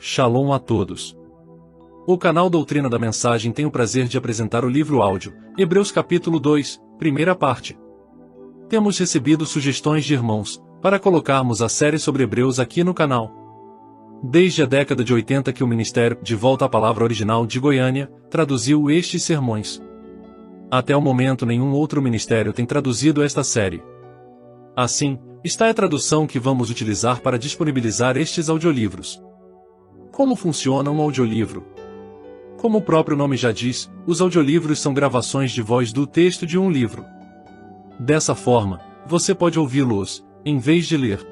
Shalom a todos. O canal Doutrina da Mensagem tem o prazer de apresentar o livro áudio, Hebreus capítulo 2, primeira parte. Temos recebido sugestões de irmãos, para colocarmos a série sobre Hebreus aqui no canal. Desde a década de 80 que o Ministério De Volta à Palavra Original de Goiânia, traduziu estes sermões. Até o momento nenhum outro ministério tem traduzido esta série. Assim, está a tradução que vamos utilizar para disponibilizar estes audiolivros. Como funciona um audiolivro? Como o próprio nome já diz, os audiolivros são gravações de voz do texto de um livro. Dessa forma, você pode ouvi-los, em vez de ler.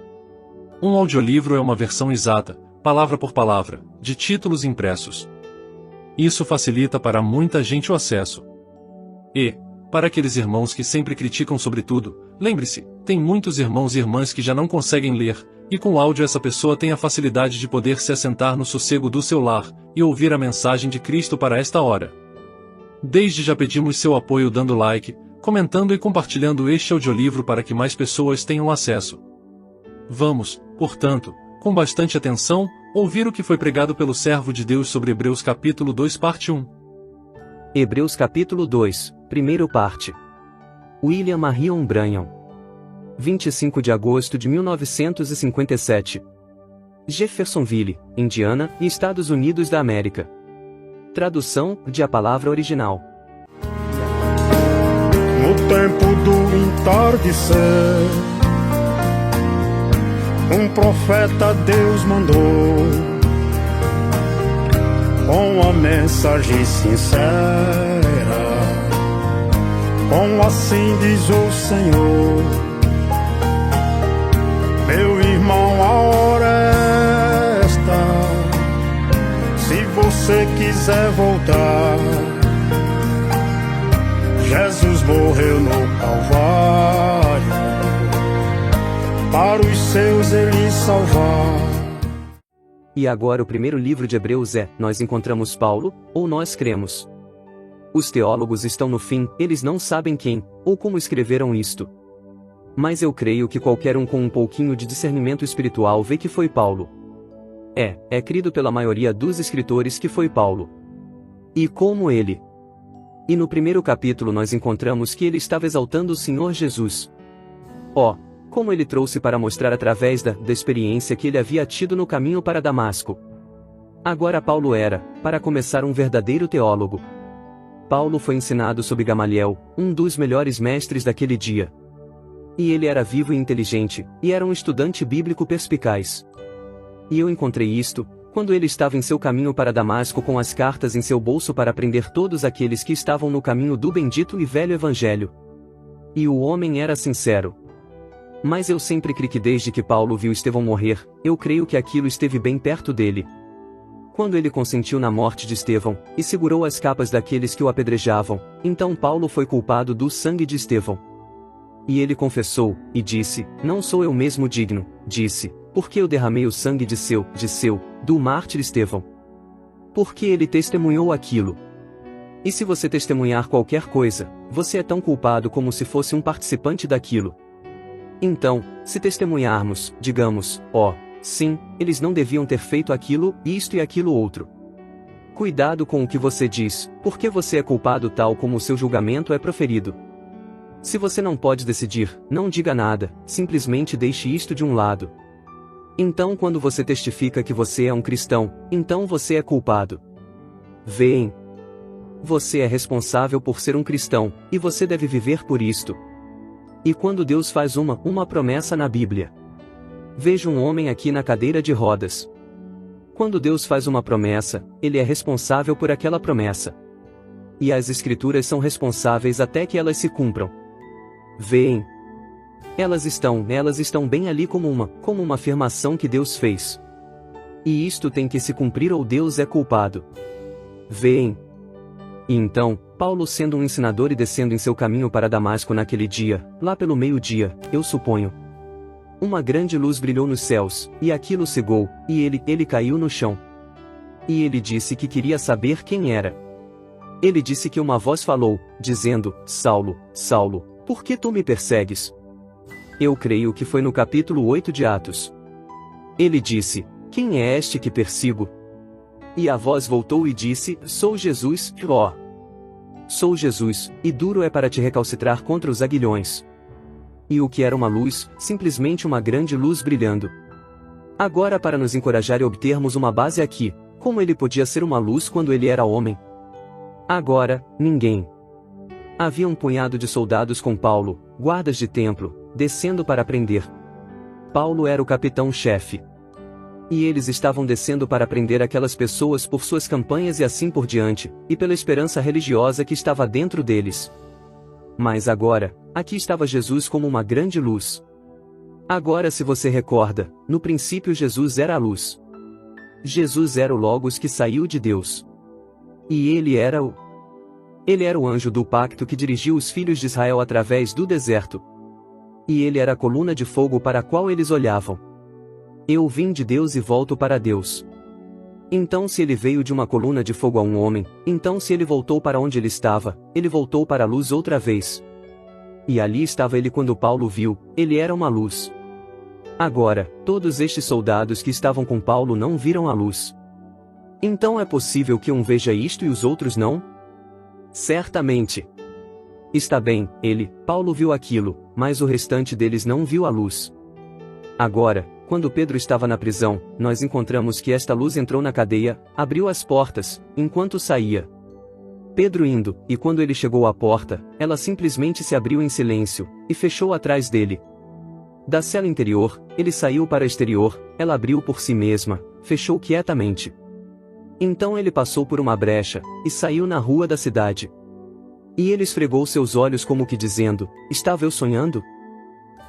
Um audiolivro é uma versão exata, palavra por palavra, de títulos impressos. Isso facilita para muita gente o acesso. E, para aqueles irmãos que sempre criticam sobre tudo, lembre-se, tem muitos irmãos e irmãs que já não conseguem ler, e com o áudio essa pessoa tem a facilidade de poder se assentar no sossego do seu lar, e ouvir a mensagem de Cristo para esta hora. Desde já pedimos seu apoio dando like, comentando e compartilhando este audiolivro para que mais pessoas tenham acesso. Vamos, portanto, com bastante atenção, ouvir o que foi pregado pelo servo de Deus sobre Hebreus capítulo 2 parte 1. Hebreus capítulo 2, primeira parte. William Marion Branham. 25 de agosto de 1957. Jeffersonville, Indiana, Estados Unidos da América. Tradução de a palavra original. No tempo do entardecer, um profeta Deus mandou, com a mensagem sincera, com assim diz o Senhor: meu irmão, a hora é esta, se você quiser voltar. Jesus morreu no Calvário, para os seus ele salvar. E agora o primeiro livro de Hebreus é: nós encontramos Paulo, ou nós cremos. Os teólogos estão no fim, eles não sabem quem, ou como escreveram isto. Mas eu creio que qualquer um com um pouquinho de discernimento espiritual vê que foi Paulo. É crido pela maioria dos escritores que foi Paulo. E como ele. E no primeiro capítulo nós encontramos que ele estava exaltando o Senhor Jesus. Como ele trouxe para mostrar através da experiência que ele havia tido no caminho para Damasco. Agora Paulo era, para começar, um verdadeiro teólogo. Paulo foi ensinado sob Gamaliel, um dos melhores mestres daquele dia. E ele era vivo e inteligente, e era um estudante bíblico perspicaz. E eu encontrei isto, quando ele estava em seu caminho para Damasco com as cartas em seu bolso para prender todos aqueles que estavam no caminho do bendito e velho Evangelho. E o homem era sincero. Mas eu sempre criei que desde que Paulo viu Estevão morrer, eu creio que aquilo esteve bem perto dele. Quando ele consentiu na morte de Estevão, e segurou as capas daqueles que o apedrejavam, então Paulo foi culpado do sangue de Estevão. E ele confessou, e disse: não sou eu mesmo digno, disse, porque eu derramei o sangue do mártir Estevão. Porque ele testemunhou aquilo. E se você testemunhar qualquer coisa, você é tão culpado como se fosse um participante daquilo. Então, se testemunharmos, digamos: sim, eles não deviam ter feito aquilo, isto e aquilo outro. Cuidado com o que você diz, porque você é culpado tal como o seu julgamento é proferido. Se você não pode decidir, não diga nada, simplesmente deixe isto de um lado. Então quando você testifica que você é um cristão, então você é culpado. Veem? Você é responsável por ser um cristão, e você deve viver por isto. E quando Deus faz uma promessa na Bíblia. Veja um homem aqui na cadeira de rodas. Quando Deus faz uma promessa, ele é responsável por aquela promessa. E as Escrituras são responsáveis até que elas se cumpram. Veem? Elas estão bem ali como uma afirmação que Deus fez. E isto tem que se cumprir ou Deus é culpado. Veem? E então, Paulo, sendo um ensinador e descendo em seu caminho para Damasco naquele dia, lá pelo meio-dia, eu suponho, uma grande luz brilhou nos céus, e aquilo cegou, e ele caiu no chão. E ele disse que queria saber quem era. Ele disse que uma voz falou, dizendo: Saulo, Saulo, por que tu me persegues? Eu creio que foi no capítulo 8 de Atos. Ele disse: Quem é este que persigo? E a voz voltou e disse: Sou Jesus, ó. Sou Jesus, e duro é para te recalcitrar contra os aguilhões. E o que era uma luz, simplesmente uma grande luz brilhando. Agora, para nos encorajar e obtermos uma base aqui, como ele podia ser uma luz quando ele era homem? Agora, ninguém. Havia um punhado de soldados com Paulo, guardas de templo, descendo para prender. Paulo era o capitão-chefe. E eles estavam descendo para prender aquelas pessoas por suas campanhas e assim por diante, e pela esperança religiosa que estava dentro deles. Mas agora, aqui estava Jesus como uma grande luz. Agora, se você recorda, no princípio Jesus era a luz. Jesus era o Logos que saiu de Deus. E ele era o anjo do pacto que dirigiu os filhos de Israel através do deserto. E ele era a coluna de fogo para a qual eles olhavam. Eu vim de Deus e volto para Deus. Então, se ele veio de uma coluna de fogo a um homem, então se ele voltou para onde ele estava, ele voltou para a luz outra vez. E ali estava ele quando Paulo viu, ele era uma luz. Agora, todos estes soldados que estavam com Paulo não viram a luz. Então é possível que um veja isto e os outros não? Certamente. Está bem, Paulo viu aquilo, mas o restante deles não viu a luz. Agora, quando Pedro estava na prisão, nós encontramos que esta luz entrou na cadeia, abriu as portas, enquanto saía. Pedro indo, e quando ele chegou à porta, ela simplesmente se abriu em silêncio, e fechou atrás dele. Da cela interior, ele saiu para exterior, ela abriu por si mesma, fechou quietamente. Então ele passou por uma brecha, e saiu na rua da cidade. E ele esfregou seus olhos como que dizendo: estava eu sonhando?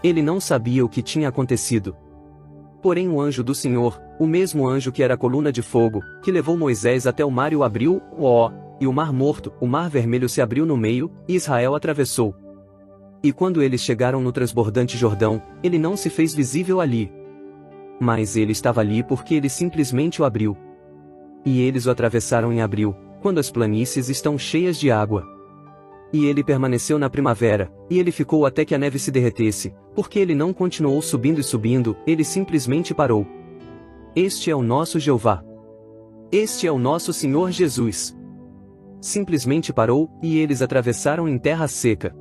Ele não sabia o que tinha acontecido. Porém o anjo do Senhor, o mesmo anjo que era a coluna de fogo, que levou Moisés até o mar e o abriu, e o mar morto, o mar vermelho se abriu no meio, e Israel atravessou. E quando eles chegaram no transbordante Jordão, ele não se fez visível ali. Mas ele estava ali porque ele simplesmente o abriu. E eles o atravessaram em abril, quando as planícies estão cheias de água. E ele permaneceu na primavera, e ele ficou até que a neve se derretesse, porque ele não continuou subindo e subindo, ele simplesmente parou. Este é o nosso Jeová. Este é o nosso Senhor Jesus. Simplesmente parou, e eles atravessaram em terra seca.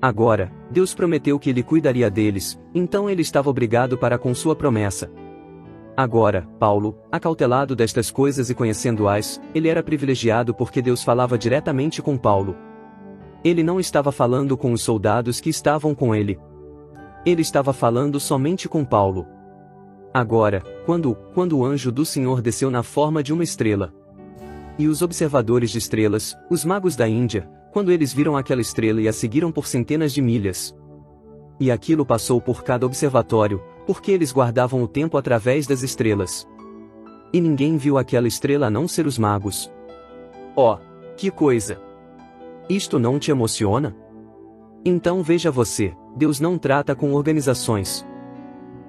Agora, Deus prometeu que ele cuidaria deles, então ele estava obrigado para com sua promessa. Agora, Paulo, acautelado destas coisas e conhecendo-as, ele era privilegiado porque Deus falava diretamente com Paulo. Ele não estava falando com os soldados que estavam com ele. Ele estava falando somente com Paulo. Agora, quando o anjo do Senhor desceu na forma de uma estrela. E os observadores de estrelas, os magos da Índia, quando eles viram aquela estrela e a seguiram por centenas de milhas. E aquilo passou por cada observatório, porque eles guardavam o tempo através das estrelas. E ninguém viu aquela estrela a não ser os magos. Oh, que coisa! Isto não te emociona? Então veja você, Deus não trata com organizações.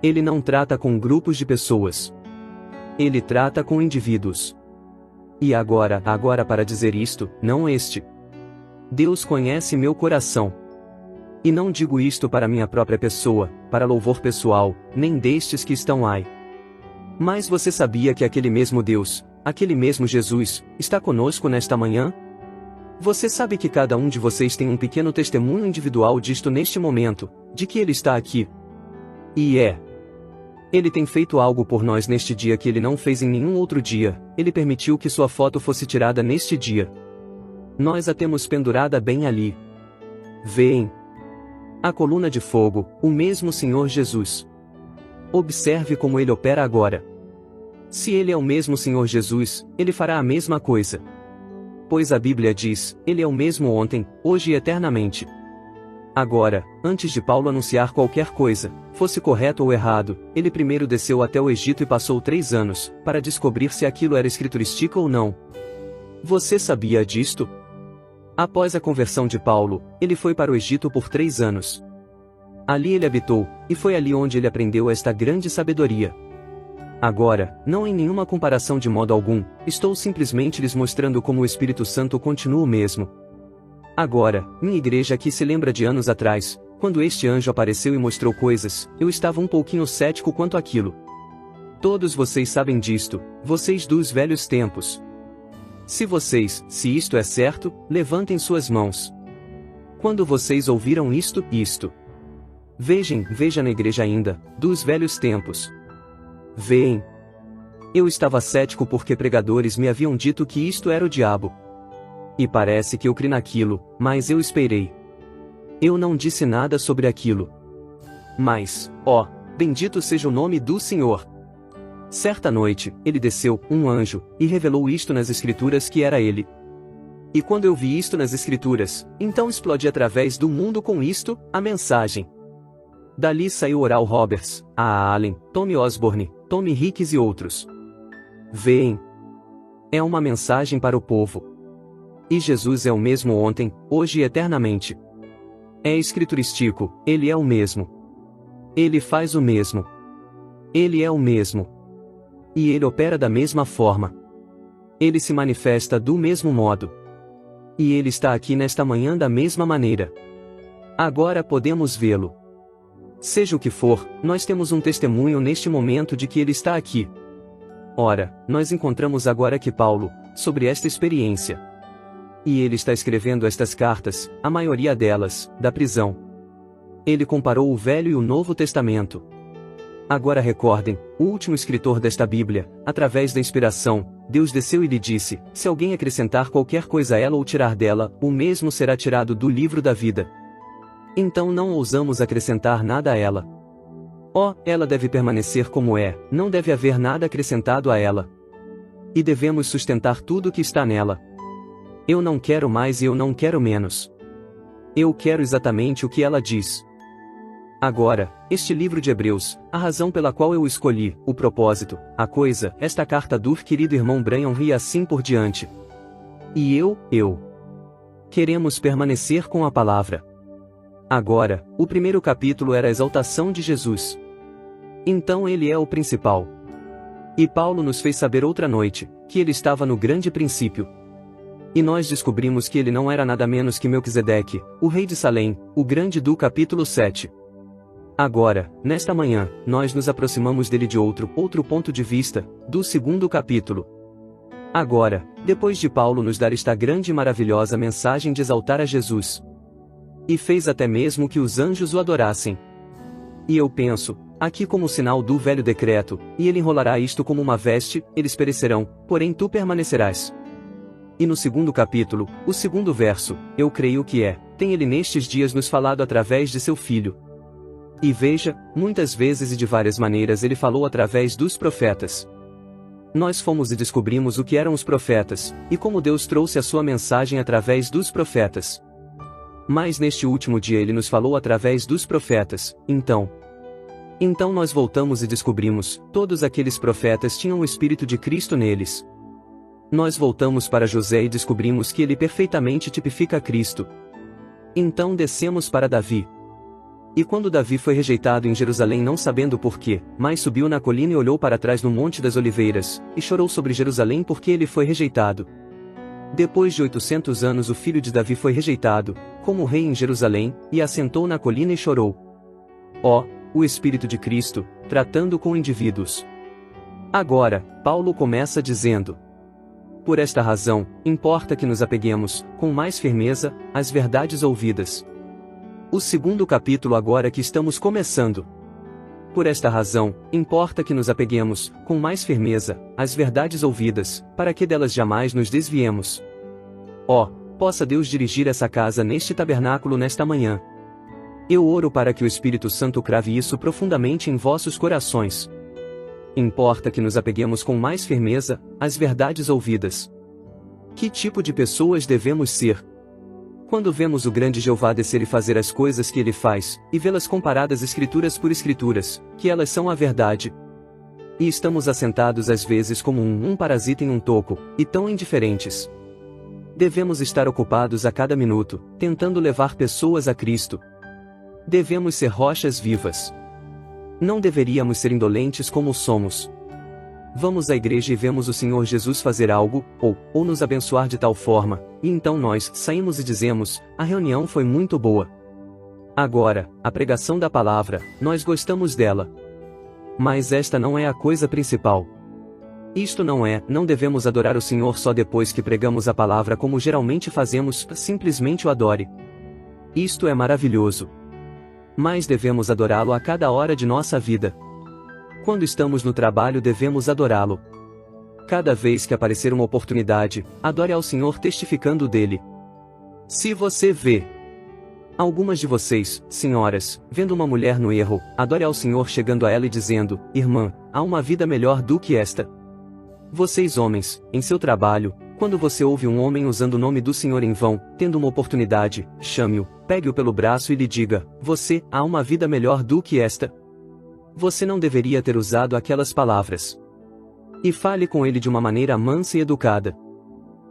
Ele não trata com grupos de pessoas. Ele trata com indivíduos. E agora para dizer isto, não este. Deus conhece meu coração. E não digo isto para minha própria pessoa, para louvor pessoal, nem destes que estão aí. Mas você sabia que aquele mesmo Deus, aquele mesmo Jesus, está conosco nesta manhã? Você sabe que cada um de vocês tem um pequeno testemunho individual disto neste momento, de que Ele está aqui. E Ele tem feito algo por nós neste dia que Ele não fez em nenhum outro dia, Ele permitiu que sua foto fosse tirada neste dia. Nós a temos pendurada bem ali. Veem? A coluna de fogo, o mesmo Senhor Jesus. Observe como Ele opera agora. Se Ele é o mesmo Senhor Jesus, Ele fará a mesma coisa. Pois a Bíblia diz, Ele é o mesmo ontem, hoje e eternamente. Agora, antes de Paulo anunciar qualquer coisa, fosse correto ou errado, ele primeiro desceu até o Egito e passou 3 anos, para descobrir se aquilo era escriturístico ou não. Você sabia disto? Após a conversão de Paulo, ele foi para o Egito por 3 anos. Ali ele habitou, e foi ali onde ele aprendeu esta grande sabedoria. Agora, não em nenhuma comparação de modo algum, estou simplesmente lhes mostrando como o Espírito Santo continua o mesmo. Agora, minha igreja aqui se lembra de anos atrás, quando este anjo apareceu e mostrou coisas, eu estava um pouquinho cético quanto àquilo. Todos vocês sabem disto, vocês dos velhos tempos. Se isto é certo, levantem suas mãos. Quando vocês ouviram isto. Veja na igreja ainda, dos velhos tempos. Veem. Eu estava cético porque pregadores me haviam dito que isto era o diabo. E parece que eu criei naquilo, mas eu esperei. Eu não disse nada sobre aquilo. Mas, ó, bendito seja o nome do Senhor. Certa noite, ele desceu, um anjo, e revelou isto nas Escrituras que era ele. E quando eu vi isto nas Escrituras, então explodi através do mundo com isto, a mensagem. Dali saiu Oral Roberts, A. Allen, Tommy Osborne, Tommy Hicks e outros. Veem. É uma mensagem para o povo. E Jesus é o mesmo ontem, hoje e eternamente. É escriturístico, ele é o mesmo. Ele faz o mesmo. Ele é o mesmo. E ele opera da mesma forma. Ele se manifesta do mesmo modo. E ele está aqui nesta manhã da mesma maneira. Agora podemos vê-lo. Seja o que for, nós temos um testemunho neste momento de que ele está aqui. Ora, nós encontramos agora que Paulo, sobre esta experiência. E ele está escrevendo estas cartas, a maioria delas, da prisão. Ele comparou o Velho e o Novo Testamento. Agora recordem, o último escritor desta Bíblia, através da inspiração, Deus desceu e lhe disse: se alguém acrescentar qualquer coisa a ela ou tirar dela, o mesmo será tirado do livro da vida. Então não ousamos acrescentar nada a ela. Ela deve permanecer como é, não deve haver nada acrescentado a ela. E devemos sustentar tudo o que está nela. Eu não quero mais e eu não quero menos. Eu quero exatamente o que ela diz. Agora, este livro de Hebreus, a razão pela qual eu o escolhi, o propósito, a coisa, esta carta do querido irmão Branham e assim por diante. E eu. Queremos permanecer com a palavra. Agora, o primeiro capítulo era a exaltação de Jesus. Então ele é o principal. E Paulo nos fez saber outra noite, que ele estava no grande princípio. E nós descobrimos que ele não era nada menos que Melquisedeque, o rei de Salém, o grande do capítulo 7. Agora, nesta manhã, nós nos aproximamos dele de outro ponto de vista, do segundo capítulo. Agora, depois de Paulo nos dar esta grande e maravilhosa mensagem de exaltar a Jesus. E fez até mesmo que os anjos o adorassem. E eu penso, aqui como sinal do velho decreto, e ele enrolará isto como uma veste, eles perecerão, porém tu permanecerás. E no segundo capítulo, o segundo verso, eu creio que tem ele nestes dias nos falado através de seu Filho. E veja, muitas vezes e de várias maneiras ele falou através dos profetas. Nós fomos e descobrimos o que eram os profetas, e como Deus trouxe a sua mensagem através dos profetas. Mas neste último dia ele nos falou através dos profetas, então nós voltamos e descobrimos, todos aqueles profetas tinham o Espírito de Cristo neles. Nós voltamos para José e descobrimos que ele perfeitamente tipifica Cristo. Então descemos para Davi. E quando Davi foi rejeitado em Jerusalém não sabendo porquê, mas subiu na colina e olhou para trás no Monte das Oliveiras, e chorou sobre Jerusalém porque ele foi rejeitado. Depois de 800 anos o filho de Davi foi rejeitado, como rei em Jerusalém, e assentou na colina e chorou. O Espírito de Cristo, tratando com indivíduos. Agora, Paulo começa dizendo: por esta razão, importa que nos apeguemos, com mais firmeza, às verdades ouvidas. O segundo capítulo agora que estamos começando. Por esta razão, importa que nos apeguemos, com mais firmeza, às verdades ouvidas, para que delas jamais nos desviemos. Possa Deus dirigir essa casa neste tabernáculo nesta manhã. Eu oro para que o Espírito Santo crave isso profundamente em vossos corações. Importa que nos apeguemos com mais firmeza, às verdades ouvidas. Que tipo de pessoas devemos ser? Quando vemos o grande Jeová descer e fazer as coisas que ele faz, e vê-las comparadas escrituras por escrituras, que elas são a verdade. E estamos assentados às vezes como um parasita em um toco, e tão indiferentes. Devemos estar ocupados a cada minuto, tentando levar pessoas a Cristo. Devemos ser rochas vivas. Não deveríamos ser indolentes como somos. Vamos à igreja e vemos o Senhor Jesus fazer algo, ou nos abençoar de tal forma, e então nós saímos e dizemos: a reunião foi muito boa. Agora, a pregação da palavra, nós gostamos dela. Mas esta não é a coisa principal. Isto não devemos adorar o Senhor só depois que pregamos a palavra como geralmente fazemos, simplesmente o adore. Isto é maravilhoso. Mas devemos adorá-lo a cada hora de nossa vida. Quando estamos no trabalho devemos adorá-lo. Cada vez que aparecer uma oportunidade, adore ao Senhor testificando dele. Se você vê algumas de vocês, senhoras, vendo uma mulher no erro, adore ao Senhor chegando a ela e dizendo: irmã, há uma vida melhor do que esta. Vocês homens, em seu trabalho, quando você ouve um homem usando o nome do Senhor em vão, tendo uma oportunidade, chame-o, pegue-o pelo braço e lhe diga: você, há uma vida melhor do que esta. Você não deveria ter usado aquelas palavras. E fale com ele de uma maneira mansa e educada.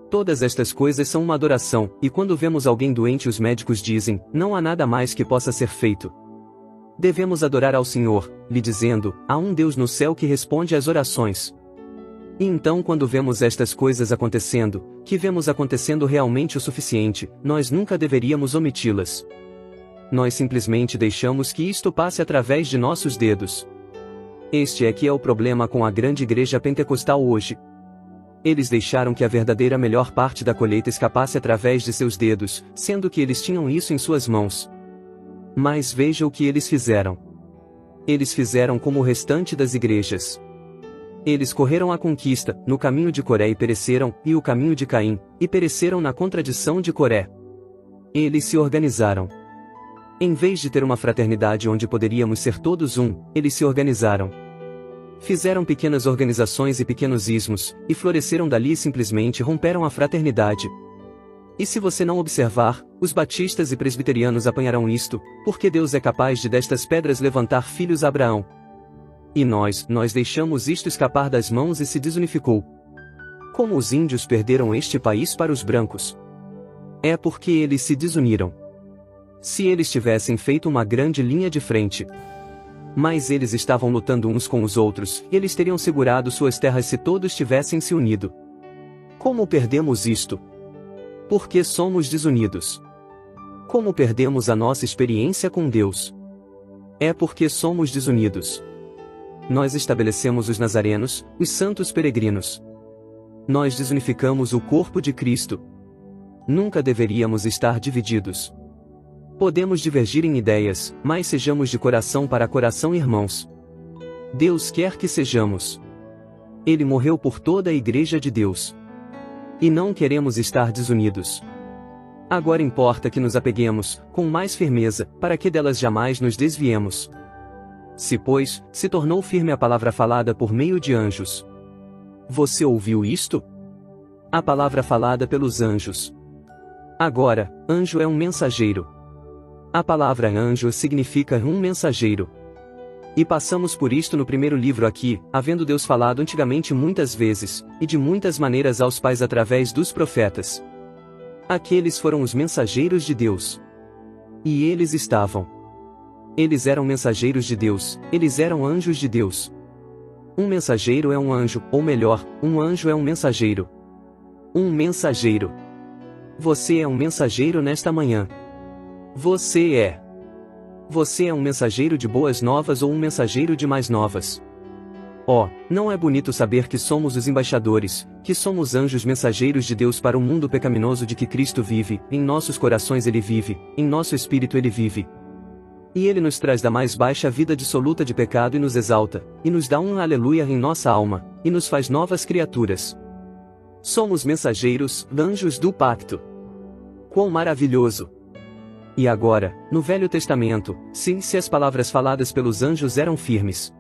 Todas estas coisas são uma adoração, e quando vemos alguém doente os médicos dizem: não há nada mais que possa ser feito. Devemos adorar ao Senhor, lhe dizendo: há um Deus no céu que responde às orações. E então quando vemos estas coisas acontecendo, que vemos acontecendo realmente o suficiente, nós nunca deveríamos omiti-las. Nós simplesmente deixamos que isto passe através de nossos dedos. Este é que é o problema com a grande igreja pentecostal hoje. Eles deixaram que a verdadeira melhor parte da colheita escapasse através de seus dedos, sendo que eles tinham isso em suas mãos. Mas veja o que eles fizeram. Eles fizeram como o restante das igrejas. Eles correram à conquista, no caminho de Coré e pereceram, e o caminho de Caim, e pereceram na contradição de Coré. Eles se organizaram. Em vez de ter uma fraternidade onde poderíamos ser todos um, eles se organizaram. Fizeram pequenas organizações e pequenos ismos, e floresceram dali e simplesmente romperam a fraternidade. E se você não observar, os batistas e presbiterianos apanharão isto, porque Deus é capaz de destas pedras levantar filhos a Abraão. E nós deixamos isto escapar das mãos e se desunificou. Como os índios perderam este país para os brancos? É porque eles se desuniram. Se eles tivessem feito uma grande linha de frente. Mas eles estavam lutando uns com os outros, e eles teriam segurado suas terras se todos tivessem se unido. Como perdemos isto? Porque somos desunidos. Como perdemos a nossa experiência com Deus? É porque somos desunidos. Nós estabelecemos os nazarenos, os santos peregrinos. Nós desunificamos o corpo de Cristo. Nunca deveríamos estar divididos. Podemos divergir em ideias, mas sejamos de coração para coração, irmãos. Deus quer que sejamos. Ele morreu por toda a igreja de Deus. E não queremos estar desunidos. Agora importa que nos apeguemos, com mais firmeza, para que delas jamais nos desviemos. Se, pois, se tornou firme a palavra falada por meio de anjos. Você ouviu isto? A palavra falada pelos anjos. Agora, anjo é um mensageiro. A palavra anjo significa um mensageiro. E passamos por isto no primeiro livro aqui, havendo Deus falado antigamente muitas vezes, e de muitas maneiras aos pais através dos profetas. Aqueles foram os mensageiros de Deus. E eles eram mensageiros de Deus, eles eram anjos de Deus. Um mensageiro é um anjo, ou melhor, um anjo é um mensageiro. Um mensageiro. Você é um mensageiro nesta manhã. Você é um mensageiro de boas novas ou um mensageiro de mais novas. Oh, não é bonito saber que somos os embaixadores, que somos anjos mensageiros de Deus para o mundo pecaminoso de que Cristo vive, em nossos corações Ele vive, em nosso espírito Ele vive. E Ele nos traz da mais baixa vida dissoluta de pecado e nos exalta, e nos dá um aleluia em nossa alma, e nos faz novas criaturas. Somos mensageiros, anjos do pacto. Quão maravilhoso! E agora, no Velho Testamento, se as palavras faladas pelos anjos eram firmes.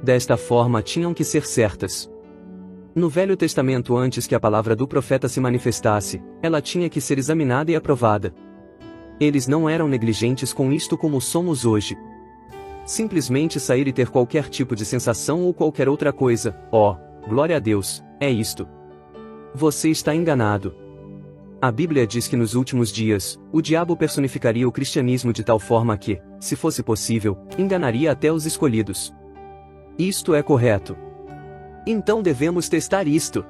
Desta forma tinham que ser certas. No Velho Testamento, antes que a palavra do profeta se manifestasse, ela tinha que ser examinada e aprovada. Eles não eram negligentes com isto como somos hoje. Simplesmente sair e ter qualquer tipo de sensação ou qualquer outra coisa, oh, glória a Deus, é isto. Você está enganado. A Bíblia diz que nos últimos dias, o diabo personificaria o cristianismo de tal forma que, se fosse possível, enganaria até os escolhidos. Isto é correto. Então devemos testar isto.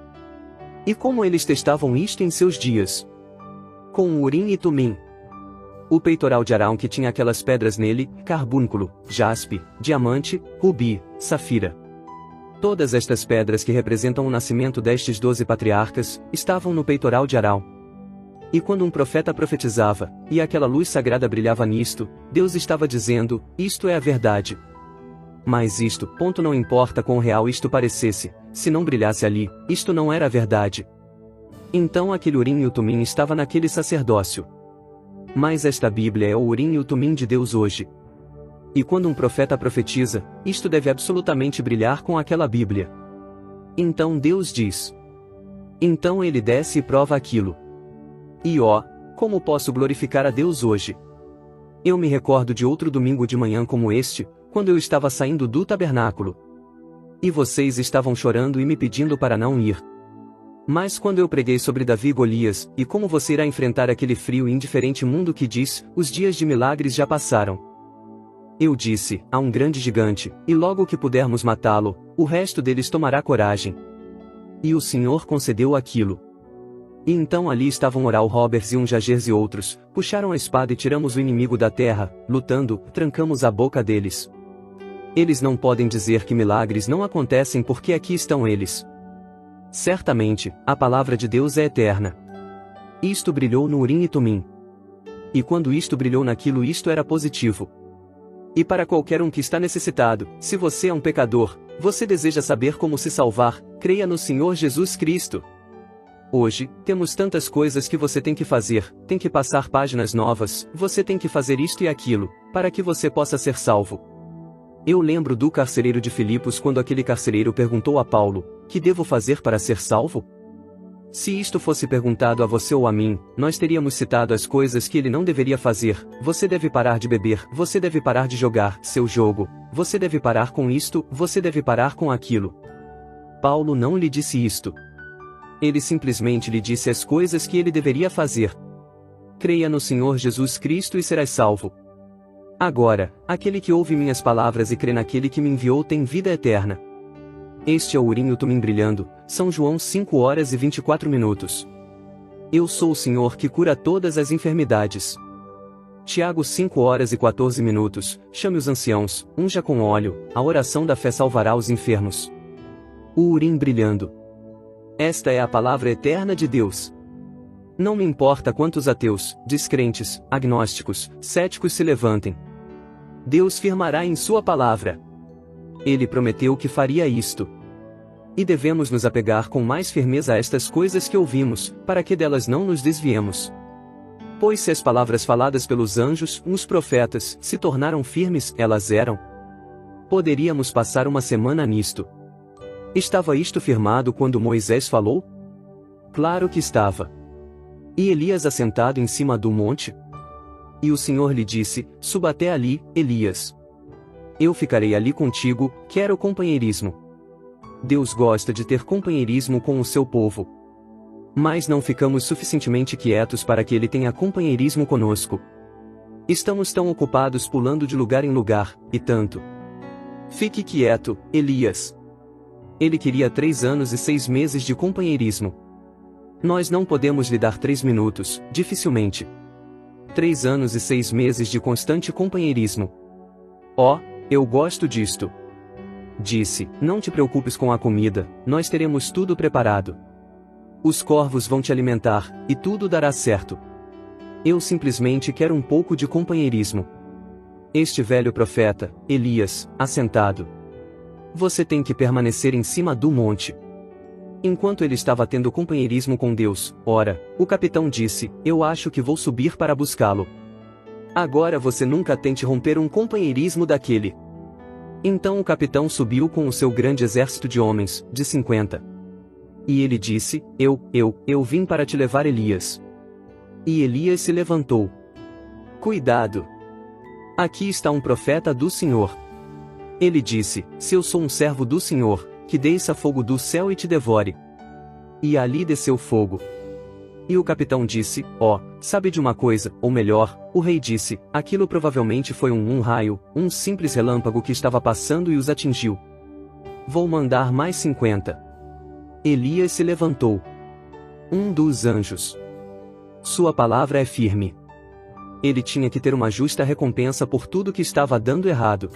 E como eles testavam isto em seus dias? Com Urim e Tumim. o peitoral de Arão que tinha aquelas pedras nele, carbúnculo, jaspe, diamante, rubi, safira. Todas estas pedras que representam o nascimento destes 12 patriarcas, estavam no peitoral de Arão. E quando um profeta profetizava, e aquela luz sagrada brilhava nisto, Deus estava dizendo, isto é a verdade. Mas isto, não importa quão real isto parecesse, se não brilhasse ali, isto não era a verdade. Então aquele Urim e o Tumim estava naquele sacerdócio. Mas esta Bíblia é o Urim e o Tumim de Deus hoje. E quando um profeta profetiza, isto deve absolutamente brilhar com aquela Bíblia. Então Deus diz. Então ele desce e prova aquilo. E como posso glorificar a Deus hoje? Eu me recordo de outro domingo de manhã como este, quando eu estava saindo do tabernáculo. E vocês estavam chorando e me pedindo para não ir. Mas quando eu preguei sobre Davi e Golias, e como você irá enfrentar aquele frio e indiferente mundo que diz, os dias de milagres já passaram. Eu disse, há um grande gigante, e logo que pudermos matá-lo, o resto deles tomará coragem. E o Senhor concedeu aquilo. E então ali estavam Oral Roberts e um Jagers e outros, puxaram a espada e tiramos o inimigo da terra, lutando, trancamos a boca deles. Eles não podem dizer que milagres não acontecem porque aqui estão eles. Certamente, a palavra de Deus é eterna. Isto brilhou no Urim e Tumim. E quando isto brilhou naquilo, isto era positivo. E para qualquer um que está necessitado, se você é um pecador, você deseja saber como se salvar, creia no Senhor Jesus Cristo. Hoje, temos tantas coisas que você tem que fazer, tem que passar páginas novas, você tem que fazer isto e aquilo, para que você possa ser salvo. Eu lembro do carcereiro de Filipos quando aquele carcereiro perguntou a Paulo, que devo fazer para ser salvo? Se isto fosse perguntado a você ou a mim, nós teríamos citado as coisas que ele não deveria fazer, você deve parar de beber, você deve parar de jogar seu jogo, você deve parar com isto, você deve parar com aquilo. Paulo não lhe disse isto. Ele simplesmente lhe disse as coisas que ele deveria fazer. Creia no Senhor Jesus Cristo e serás salvo. Agora, aquele que ouve minhas palavras e crê naquele que me enviou tem vida eterna. Este é o Urim e o Tumim brilhando, São João 5 horas e 24 minutos. Eu sou o Senhor que cura todas as enfermidades. Tiago 5 horas e 14 minutos, chame os anciãos, unja com óleo, a oração da fé salvará os enfermos. O Urim brilhando. Esta é a palavra eterna de Deus. Não me importa quantos ateus, descrentes, agnósticos, céticos se levantem. Deus firmará em sua palavra. Ele prometeu que faria isto. E devemos nos apegar com mais firmeza a estas coisas que ouvimos, para que delas não nos desviemos. Pois se as palavras faladas pelos anjos, os profetas, se tornaram firmes, elas eram. Poderíamos passar uma semana nisto. Estava isto firmado quando Moisés falou? Claro que estava. E Elias assentado em cima do monte? E o Senhor lhe disse, suba até ali, Elias. Eu ficarei ali contigo, quero companheirismo. Deus gosta de ter companheirismo com o seu povo. Mas não ficamos suficientemente quietos para que ele tenha companheirismo conosco. Estamos tão ocupados pulando de lugar em lugar, e tanto. Fique quieto, Elias. Ele queria 3 anos e 6 meses de companheirismo. Nós não podemos lhe dar 3 minutos, dificilmente. 3 anos e 6 meses de constante companheirismo. Eu gosto disto. Disse, não te preocupes com a comida, nós teremos tudo preparado. Os corvos vão te alimentar, e tudo dará certo. Eu simplesmente quero um pouco de companheirismo. Este velho profeta, Elias, assentado. Você tem que permanecer em cima do monte. Enquanto ele estava tendo companheirismo com Deus, o capitão disse, eu acho que vou subir para buscá-lo. Agora você nunca tente romper um companheirismo daquele. Então o capitão subiu com o seu grande exército de homens, de 50. E ele disse, eu vim para te levar Elias. E Elias se levantou. Cuidado! Aqui está um profeta do Senhor. Ele disse, se eu sou um servo do Senhor, que desça fogo do céu e te devore. E ali desceu fogo. E o capitão disse, sabe de uma coisa, ou melhor, o rei disse, aquilo provavelmente foi um raio, um simples relâmpago que estava passando e os atingiu. Vou mandar mais 50. Elias se levantou. Um dos anjos. Sua palavra é firme. Ele tinha que ter uma justa recompensa por tudo que estava dando errado.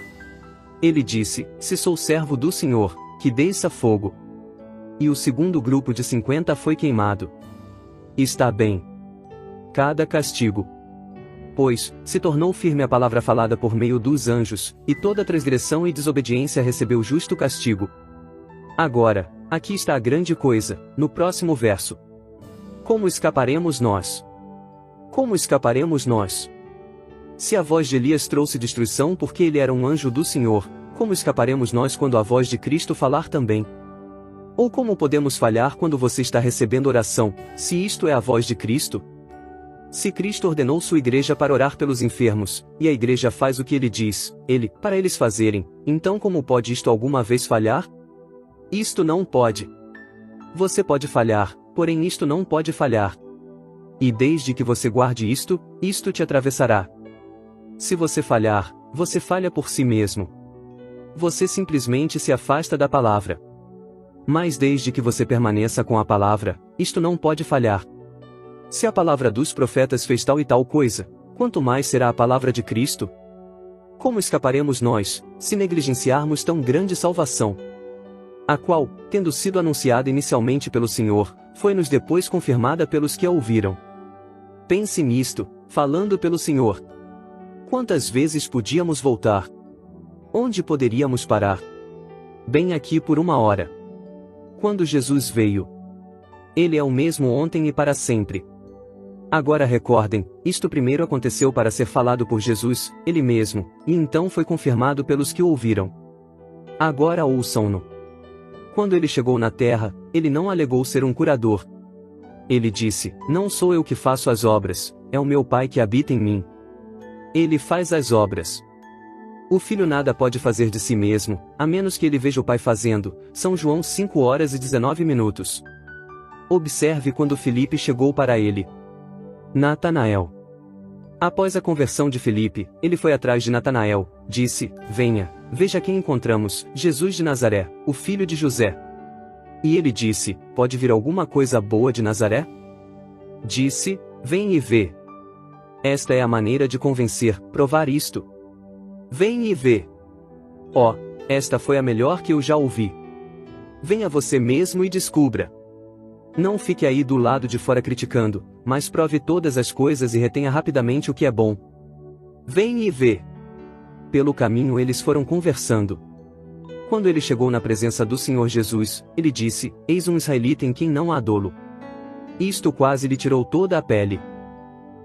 Ele disse: se sou servo do Senhor, que desça fogo. E o segundo grupo de 50 foi queimado. Está bem. Cada castigo, pois, se tornou firme a palavra falada por meio dos anjos, e toda transgressão e desobediência recebeu justo castigo. Agora, aqui está a grande coisa, no próximo verso. Como escaparemos nós? Como escaparemos nós? Se a voz de Elias trouxe destruição porque ele era um anjo do Senhor, como escaparemos nós quando a voz de Cristo falar também? Ou como podemos falhar quando você está recebendo oração, se isto é a voz de Cristo? Se Cristo ordenou sua igreja para orar pelos enfermos, e a igreja faz o que ele diz, para eles fazerem, então como pode isto alguma vez falhar? Isto não pode. Você pode falhar, porém isto não pode falhar. E desde que você guarde isto te atravessará. Se você falhar, você falha por si mesmo. Você simplesmente se afasta da palavra. Mas desde que você permaneça com a palavra, isto não pode falhar. Se a palavra dos profetas fez tal e tal coisa, quanto mais será a palavra de Cristo? Como escaparemos nós, se negligenciarmos tão grande salvação? A qual, tendo sido anunciada inicialmente pelo Senhor, foi-nos depois confirmada pelos que a ouviram. Pense nisto, falando pelo Senhor. Quantas vezes podíamos voltar? Onde poderíamos parar? Bem aqui por 1 hora. Quando Jesus veio, Ele é o mesmo ontem e para sempre. Agora recordem, isto primeiro aconteceu para ser falado por Jesus, Ele mesmo, e então foi confirmado pelos que o ouviram. Agora ouçam-no. Quando Ele chegou na terra, Ele não alegou ser um curador. Ele disse: não sou eu que faço as obras, é o meu Pai que habita em mim. Ele faz as obras. O Filho nada pode fazer de si mesmo, a menos que ele veja o Pai fazendo. São João 5:19. Observe quando Filipe chegou para ele. Natanael. Após a conversão de Filipe, ele foi atrás de Natanael, disse: venha, veja quem encontramos, Jesus de Nazaré, o filho de José. E ele disse: pode vir alguma coisa boa de Nazaré? Disse: vem e vê. Esta é a maneira de convencer, provar isto. Vem e vê. Oh, esta foi a melhor que eu já ouvi. Venha você mesmo e descubra. Não fique aí do lado de fora criticando, mas prove todas as coisas e retenha rapidamente o que é bom. Vem e vê. Pelo caminho eles foram conversando. Quando ele chegou na presença do Senhor Jesus, ele disse: eis um israelita em quem não há dolo. Isto quase lhe tirou toda a pele.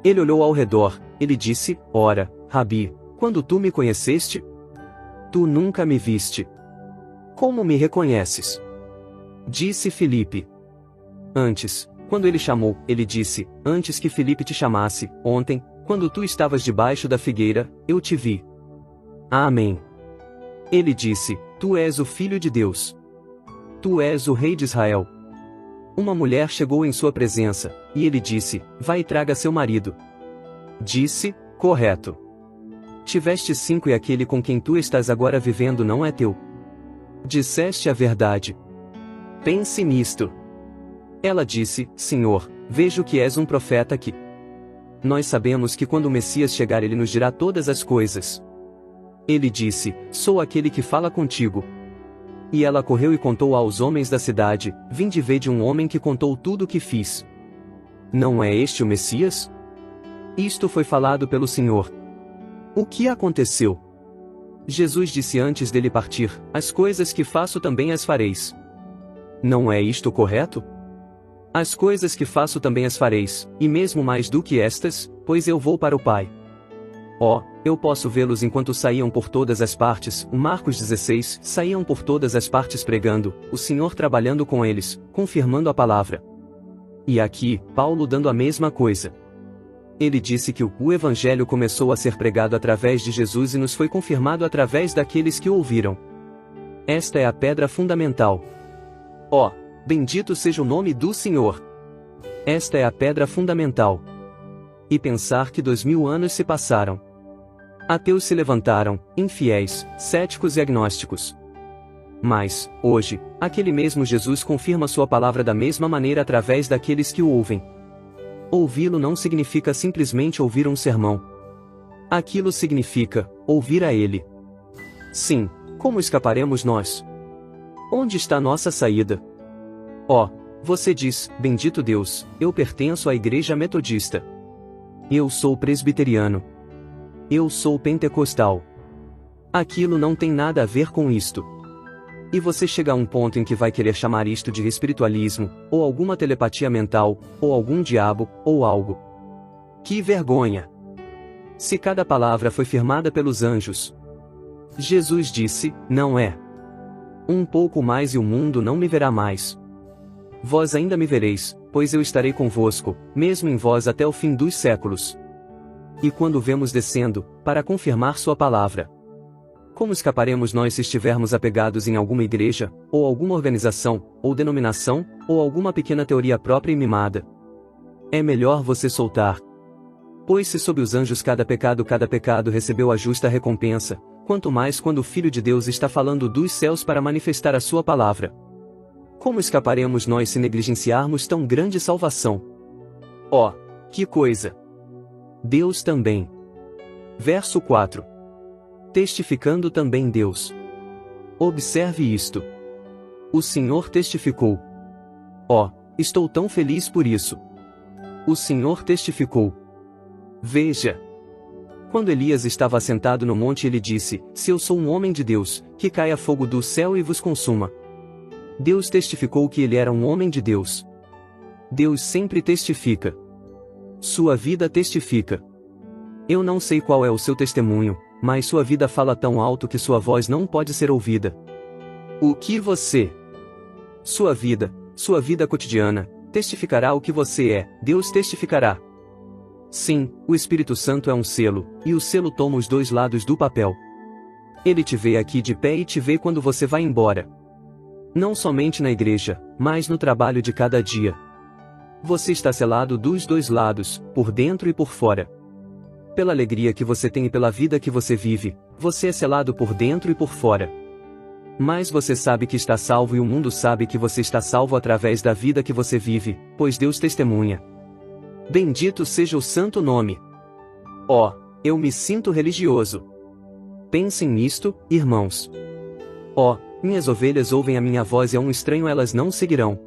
Ele olhou ao redor, ele disse: ora, Rabi, quando tu me conheceste? Tu nunca me viste. Como me reconheces? Disse Filipe. Antes, quando ele chamou, ele disse: antes que Filipe te chamasse, ontem, quando tu estavas debaixo da figueira, eu te vi. Amém. Ele disse: tu és o Filho de Deus. Tu és o Rei de Israel. Uma mulher chegou em sua presença, e ele disse: vai e traga seu marido. Disse: correto. Tiveste 5 e aquele com quem tu estás agora vivendo não é teu. Disseste a verdade. Pense nisto. Ela disse: Senhor, vejo que és um profeta aqui. Nós sabemos que quando o Messias chegar ele nos dirá todas as coisas. Ele disse: sou aquele que fala contigo. E ela correu e contou aos homens da cidade: vinde ver de um homem que contou tudo o que fiz. Não é este o Messias? Isto foi falado pelo Senhor. O que aconteceu? Jesus disse antes dele partir: as coisas que faço também as fareis. Não é isto correto? As coisas que faço também as fareis, e mesmo mais do que estas, pois eu vou para o Pai. Oh, eu posso vê-los enquanto saíam por todas as partes, Marcos 16, saíam por todas as partes pregando, o Senhor trabalhando com eles, confirmando a palavra. E aqui, Paulo dando a mesma coisa. Ele disse que o Evangelho começou a ser pregado através de Jesus e nos foi confirmado através daqueles que o ouviram. Esta é a pedra fundamental. Oh, bendito seja o nome do Senhor! Esta é a pedra fundamental. E pensar que 2000 anos se passaram. Ateus se levantaram, infiéis, céticos e agnósticos. Mas, hoje, aquele mesmo Jesus confirma sua palavra da mesma maneira através daqueles que o ouvem. Ouvi-lo não significa simplesmente ouvir um sermão, Aquilo significa ouvir a Ele. Sim, como escaparemos nós? Onde está nossa saída? Oh, você diz, bendito Deus, eu pertenço à Igreja Metodista. Eu sou presbiteriano. Eu sou pentecostal. Aquilo não tem nada a ver com isto. E você chega a um ponto em que vai querer chamar isto de espiritualismo, ou alguma telepatia mental, ou algum diabo, ou algo. Que vergonha! Se cada palavra foi firmada pelos anjos. Jesus disse, não é. Um pouco mais e o mundo não me verá mais. Vós ainda me vereis, pois eu estarei convosco, mesmo em vós até o fim dos séculos. E quando vemos descendo, para confirmar sua palavra. Como escaparemos nós se estivermos apegados em alguma igreja, ou alguma organização, ou denominação, ou alguma pequena teoria própria e mimada? É melhor você soltar. Pois se sob os anjos cada pecado recebeu a justa recompensa, quanto mais quando o Filho de Deus está falando dos céus para manifestar a sua palavra. Como escaparemos nós se negligenciarmos tão grande salvação? Oh, que coisa! Deus também. Verso 4. Testificando também Deus. Observe isto. O Senhor testificou. Oh, estou tão feliz por isso. O Senhor testificou. Veja. Quando Elias estava assentado no monte, ele disse: se eu sou um homem de Deus, que caia fogo do céu e vos consuma. Deus testificou que ele era um homem de Deus. Deus sempre testifica. Sua vida testifica. Eu não sei qual é o seu testemunho, mas sua vida fala tão alto que sua voz não pode ser ouvida. O que você? Sua vida cotidiana, testificará o que você é, Deus testificará. Sim, o Espírito Santo é um selo, e o selo toma os dois lados do papel. Ele te vê aqui de pé e te vê quando você vai embora. Não somente na igreja, mas no trabalho de cada dia. Você está selado dos dois lados, por dentro e por fora. Pela alegria que você tem e pela vida que você vive, você é selado por dentro e por fora. Mas você sabe que está salvo e o mundo sabe que você está salvo através da vida que você vive, pois Deus testemunha. Bendito seja o santo nome. Oh, eu me sinto religioso. Pensem nisto, irmãos. Oh, minhas ovelhas ouvem a minha voz e a um estranho elas não seguirão.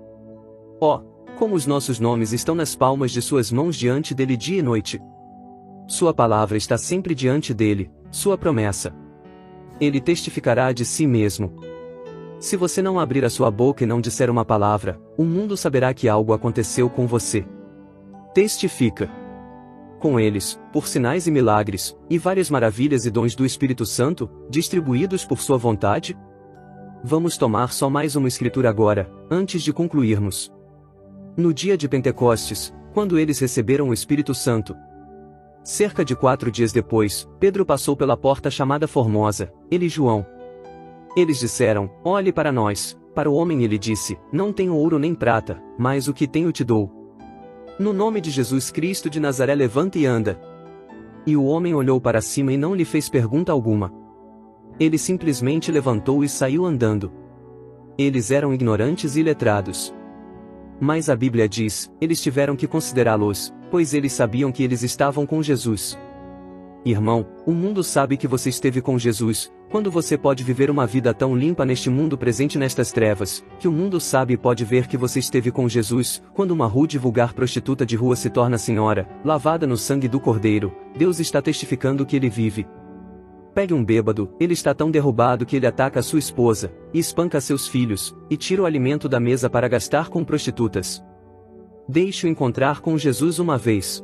Oh, como os nossos nomes estão nas palmas de suas mãos diante dele dia e noite. Sua palavra está sempre diante dele, sua promessa. Ele testificará de si mesmo. Se você não abrir a sua boca e não disser uma palavra, o mundo saberá que algo aconteceu com você. Testifica. Com eles, por sinais e milagres, e várias maravilhas e dons do Espírito Santo, distribuídos por sua vontade? Vamos tomar só mais uma escritura agora, antes de concluirmos. No dia de Pentecostes, quando eles receberam o Espírito Santo, cerca de 4 dias depois, Pedro passou pela porta chamada Formosa, ele e João. Eles disseram: olhe para nós. Para o homem ele disse: não tenho ouro nem prata, mas o que tenho te dou. No nome de Jesus Cristo de Nazaré, levanta e anda. E o homem olhou para cima e não lhe fez pergunta alguma. Ele simplesmente levantou e saiu andando. Eles eram ignorantes e iletrados. Mas a Bíblia diz, eles tiveram que considerá-los, pois eles sabiam que eles estavam com Jesus. Irmão, o mundo sabe que você esteve com Jesus, quando você pode viver uma vida tão limpa neste mundo presente nestas trevas, que o mundo sabe e pode ver que você esteve com Jesus, quando uma rude e vulgar prostituta de rua se torna senhora, lavada no sangue do Cordeiro, Deus está testificando que ele vive. Pegue um bêbado, ele está tão derrubado que ele ataca a sua esposa, e espanca seus filhos, e tira o alimento da mesa para gastar com prostitutas. Deixe-o encontrar com Jesus uma vez.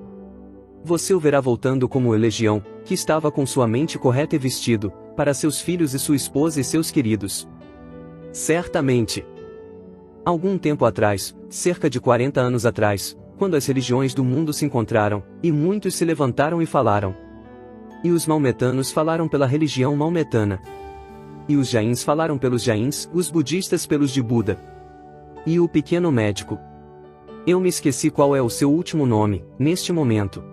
Você o verá voltando como o legião, que estava com sua mente correta e vestido, para seus filhos e sua esposa e seus queridos. Certamente. Algum tempo atrás, cerca de 40 anos atrás, quando as religiões do mundo se encontraram, e muitos se levantaram e falaram. E os maometanos falaram pela religião maometana. E os jains falaram pelos jains, os budistas pelos de Buda. E o pequeno médico. Eu me esqueci qual é o seu último nome, neste momento.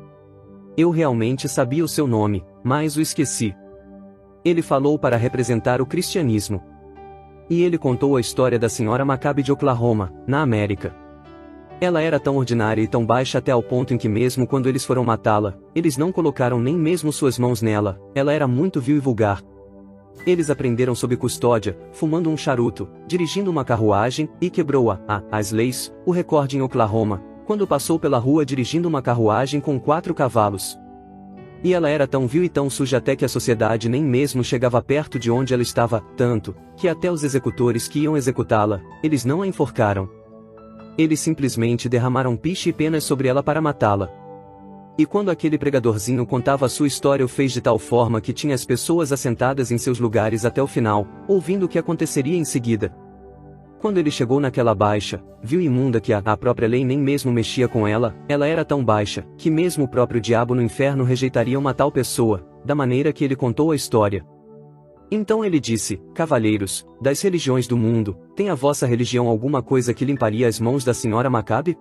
Eu realmente sabia o seu nome, mas o esqueci. Ele falou para representar o cristianismo. E ele contou a história da senhora Maccabi de Oklahoma, na América. Ela era tão ordinária e tão baixa até ao ponto em que mesmo quando eles foram matá-la, eles não colocaram nem mesmo suas mãos nela, ela era muito vil e vulgar. Eles a prenderam sob custódia, fumando um charuto, dirigindo uma carruagem, e quebrou as leis, o recorde em Oklahoma, quando passou pela rua dirigindo uma carruagem com 4 cavalos. E ela era tão vil e tão suja até que a sociedade nem mesmo chegava perto de onde ela estava, tanto, que até os executores que iam executá-la, eles não a enforcaram. Eles simplesmente derramaram piche e penas sobre ela para matá-la. E quando aquele pregadorzinho contava a sua história, o fez de tal forma que tinha as pessoas assentadas em seus lugares até o final, ouvindo o que aconteceria em seguida. Quando ele chegou naquela baixa, vil e imunda que a própria lei nem mesmo mexia com ela, ela era tão baixa, que mesmo o próprio diabo no inferno rejeitaria uma tal pessoa, da maneira que ele contou a história. Então ele disse: cavalheiros, das religiões do mundo, tem a vossa religião alguma coisa que limparia as mãos da senhora Macabe?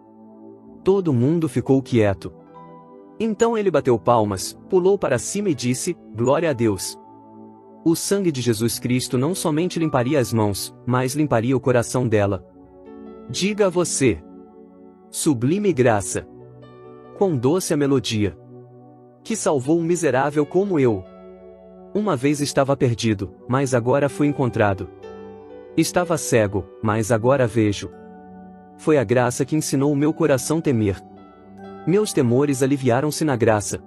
Todo mundo ficou quieto. Então ele bateu palmas, pulou para cima e disse: glória a Deus. O sangue de Jesus Cristo não somente limparia as mãos, mas limparia o coração dela. Diga a você. Sublime graça. Quão doce a melodia. Que salvou um miserável como eu. Uma vez estava perdido, mas agora fui encontrado. Estava cego, mas agora vejo. Foi a graça que ensinou o meu coração a temer. Meus temores aliviaram-se na graça.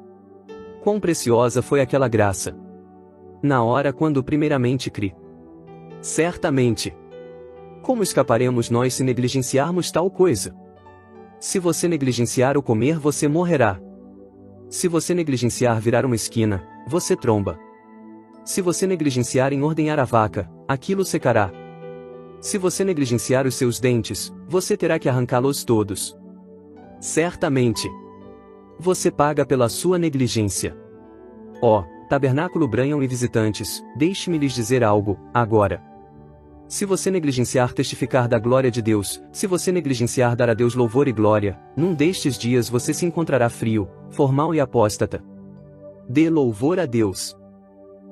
Quão preciosa foi aquela graça. Na hora quando primeiramente criei. Certamente. Como escaparemos nós se negligenciarmos tal coisa? Se você negligenciar o comer, você morrerá. Se você negligenciar virar uma esquina, você tromba. Se você negligenciar em ordenhar a vaca, aquilo secará. Se você negligenciar os seus dentes, você terá que arrancá-los todos. Certamente. Você paga pela sua negligência. Ó, Tabernáculo Branham e visitantes, deixe-me lhes dizer algo, agora. Se você negligenciar testificar da glória de Deus, se você negligenciar dar a Deus louvor e glória, num destes dias você se encontrará frio, formal e apóstata. Dê louvor a Deus.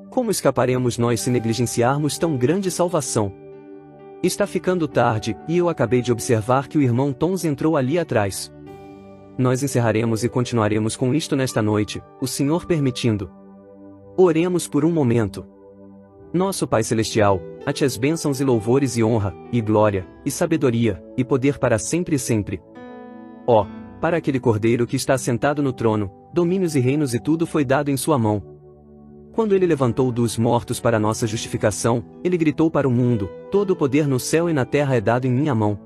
Como escaparemos nós se negligenciarmos tão grande salvação? Está ficando tarde, e eu acabei de observar que o irmão Tons entrou ali atrás. Nós encerraremos e continuaremos com isto nesta noite, o Senhor permitindo. Oremos por um momento. Nosso Pai Celestial, a Ti as bênçãos e louvores e honra, e glória, e sabedoria, e poder para sempre e sempre. Ó, para aquele Cordeiro que está assentado no trono, domínios e reinos e tudo foi dado em sua mão. Quando ele levantou dos mortos para nossa justificação, ele gritou para o mundo: todo o poder no céu e na terra é dado em minha mão.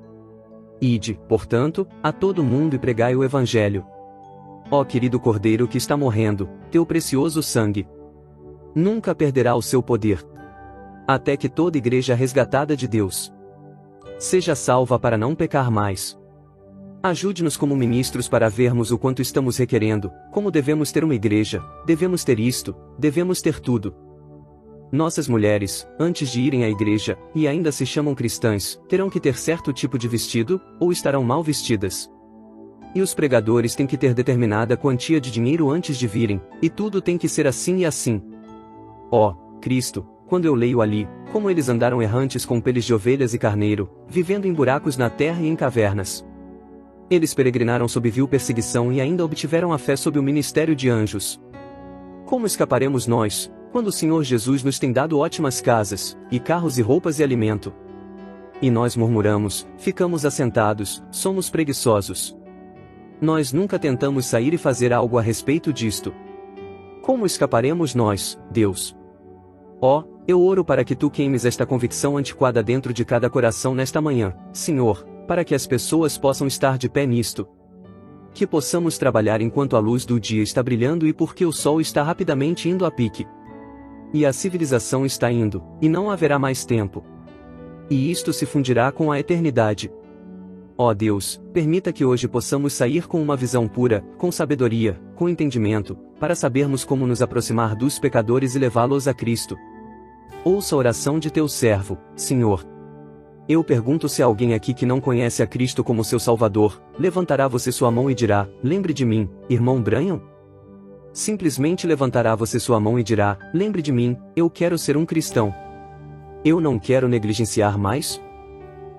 Ide, portanto, a todo mundo e pregai o Evangelho. Ó querido Cordeiro que está morrendo, teu precioso sangue nunca perderá o seu poder. Até que toda igreja resgatada de Deus seja salva para não pecar mais. Ajude-nos como ministros para vermos o quanto estamos requerendo, como devemos ter uma igreja, devemos ter isto, devemos ter tudo. Nossas mulheres, antes de irem à igreja, e ainda se chamam cristãs, terão que ter certo tipo de vestido, ou estarão mal vestidas. E os pregadores têm que ter determinada quantia de dinheiro antes de virem, e tudo tem que ser assim e assim. Ó, Cristo, quando eu leio ali, como eles andaram errantes com peles de ovelhas e carneiro, vivendo em buracos na terra e em cavernas. Eles peregrinaram sob vil perseguição e ainda obtiveram a fé sob o ministério de anjos. Como escaparemos nós, quando o Senhor Jesus nos tem dado ótimas casas, e carros e roupas e alimento? E nós murmuramos, ficamos assentados, somos preguiçosos. Nós nunca tentamos sair e fazer algo a respeito disto. Como escaparemos nós, Deus? Ó, eu oro para que Tu queimes esta convicção antiquada dentro de cada coração nesta manhã, Senhor, para que as pessoas possam estar de pé nisto. Que possamos trabalhar enquanto a luz do dia está brilhando e porque o sol está rapidamente indo a pique. E a civilização está indo, e não haverá mais tempo. E isto se fundirá com a eternidade. Ó Deus, permita que hoje possamos sair com uma visão pura, com sabedoria, com entendimento, para sabermos como nos aproximar dos pecadores e levá-los a Cristo. Ouça a oração de teu servo, Senhor. Eu pergunto se há alguém aqui que não conhece a Cristo como seu Salvador, levantará você sua mão e dirá: lembre de mim, irmão Branham? Simplesmente levantará você sua mão e dirá: lembre de mim, eu quero ser um cristão. Eu não quero negligenciar mais?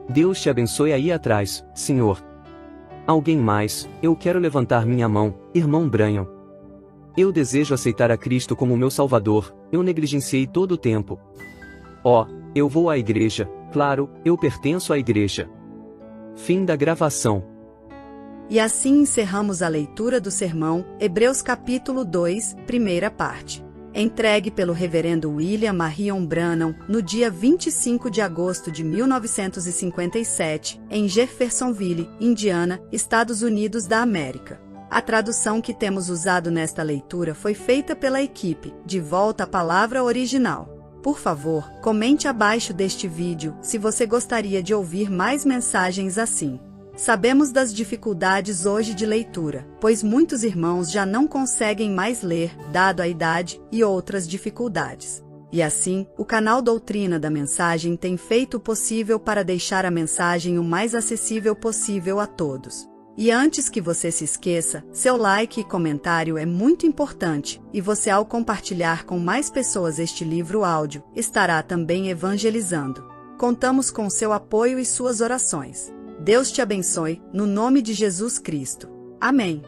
Deus te abençoe aí atrás, Senhor. Alguém mais? Eu quero levantar minha mão, irmão Branham. Eu desejo aceitar a Cristo como meu Salvador, eu negligenciei todo o tempo. Eu vou à igreja, claro, eu pertenço à igreja. Fim da gravação. E assim encerramos a leitura do sermão, Hebreus capítulo 2, primeira parte. Entregue pelo reverendo William Marion Branham, no dia 25 de agosto de 1957, em Jeffersonville, Indiana, Estados Unidos da América. A tradução que temos usado nesta leitura foi feita pela equipe, de volta à palavra original. Por favor, comente abaixo deste vídeo se você gostaria de ouvir mais mensagens assim. Sabemos das dificuldades hoje de leitura, pois muitos irmãos já não conseguem mais ler, dado a idade e outras dificuldades. E assim, o canal Doutrina da Mensagem tem feito o possível para deixar a mensagem o mais acessível possível a todos. E antes que você se esqueça, seu like e comentário é muito importante, e você ao compartilhar com mais pessoas este livro áudio, estará também evangelizando. Contamos com seu apoio e suas orações. Deus te abençoe, no nome de Jesus Cristo. Amém.